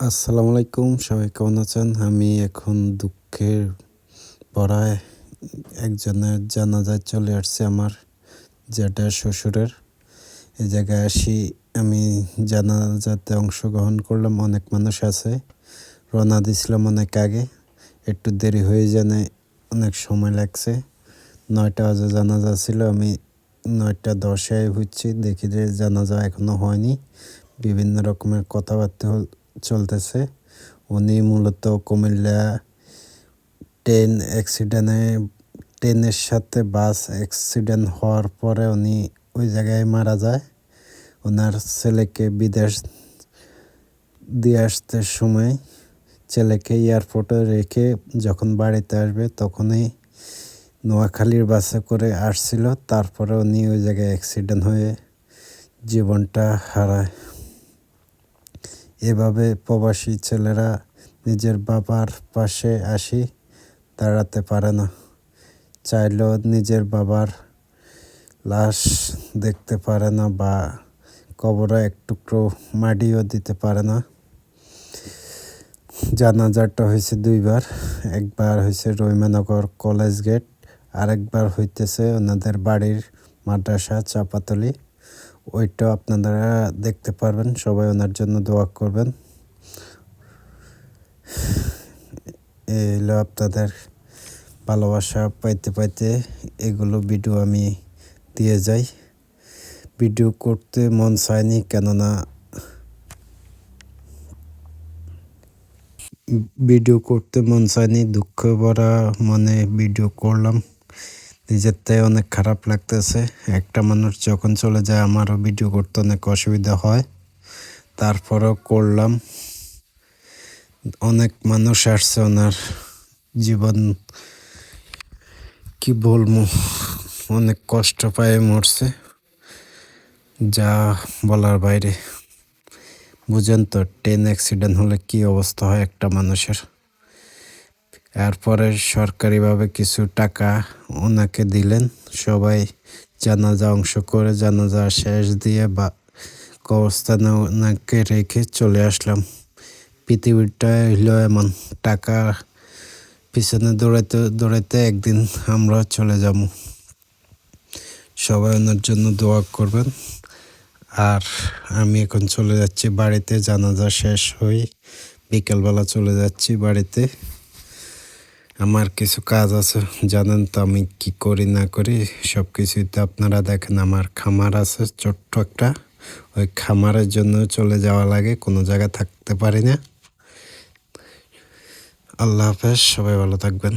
আসসালামু আলাইকুম, সবাই কেমন আছেন? আমি এখন দুঃখের ভরায় একজনের জানাজায় চলে আসছি, আমার জ্যাঠার শ্বশুরের। এই জায়গায় আসি, আমি জানাজাতে অংশগ্রহণ করলাম। অনেক মানুষ আছে, রওনা দিছিলাম অনেক আগে, একটু দেরি হয়ে জানে, অনেক সময় লাগছে। 9টা বাজে জানাজা ছিল, আমি 9টা 10-এ হচ্ছি, দেখি যে জানাজা এখনো হয়নি। বিভিন্ন রকমের কথাবার্তা চলতেছে। উনি মূলত কুমিল্লা ট্রেনের সাথে বাস অ্যাক্সিডেন্ট হওয়ার পরে উনি ওই জায়গায় মারা যায়। ওনার ছেলেকে বিদেশ দিয়ে আসতে সময় ছেলেকে এয়ারপোর্টে রেখে যখন বাড়িতে আসবে তখনই নোয়াখালীর বাসে করে আসছিল। তারপরে উনি ওই জায়গায় অ্যাক্সিডেন্ট হয়ে জীবনটা হারায়। এভাবে প্রবাসী ছেলেরা নিজের বাবার পাশে দাঁড়াতে পারে না, চাইলেও নিজের বাবার লাশ দেখতে পারে না বা কবরে এক টুকরো মাটিও দিতে পারে না। জানাজাটা হয়েছে দুইবার, একবার হয়েছে রহিমানগর কলেজ গেট, আরেকবার হইতেছে ওনাদের বাড়ির মাদ্রাসা চাপাতলি। ওইটাও আপনারা দেখতে পারবেন, সবাই ওনার জন্য দোয়া করবেন। এই হলো আপনাদের ভালোবাসা পাইতে পাইতে এগুলো ভিডিও আমি দিয়ে যাই। ভিডিও করতে মন চায়নি, কেননা দুঃখ ভরা মনে ভিডিও করলাম। নিজের তাই অনেক খারাপ লাগতেছে। একটা মানুষ যখন চলে যায় আমারও ভিডিও করতে অনেক অসুবিধা হয়, তারপরেও করলাম। অনেক মানুষ আসছে, ওনার জীবন কি বলবো, অনেক কষ্ট পায়ে মরছে, যা বলার বাইরে। বুঝেন তো, ট্রেন অ্যাক্সিডেন্ট হলে কি অবস্থা হয় একটা মানুষের। এরপরে সরকারিভাবে কিছু টাকা ওনাকে দিলেন, সবাই জানাজা অংশ করে জানাজা শেষ দিয়ে বা কবরস্থানে ওনাকে রেখে চলে আসলাম। পৃথিবীটা হইল এমন, টাকা পিছনে দৌড়াইতে দৌড়াইতে একদিন আমরা চলে যাব। সবাই ওনার জন্য দোয়া করবেন। আর আমি এখন চলে যাচ্ছি বাড়িতে, জানাজা শেষ হয়ে বিকেলবেলা চলে যাচ্ছি বাড়িতে। আমার কিছু কাজ আছে, জানেন তো আমি কি করি না করি, সব কিছুই তো আপনারা দেখেন। আমার খামার আছে ছোট্ট একটা, ওই খামারের জন্য চলে যাওয়া লাগে, কোনো জায়গায় থাকতে পারি না। আল্লাহ হাফেজ, সবাই ভালো থাকবেন।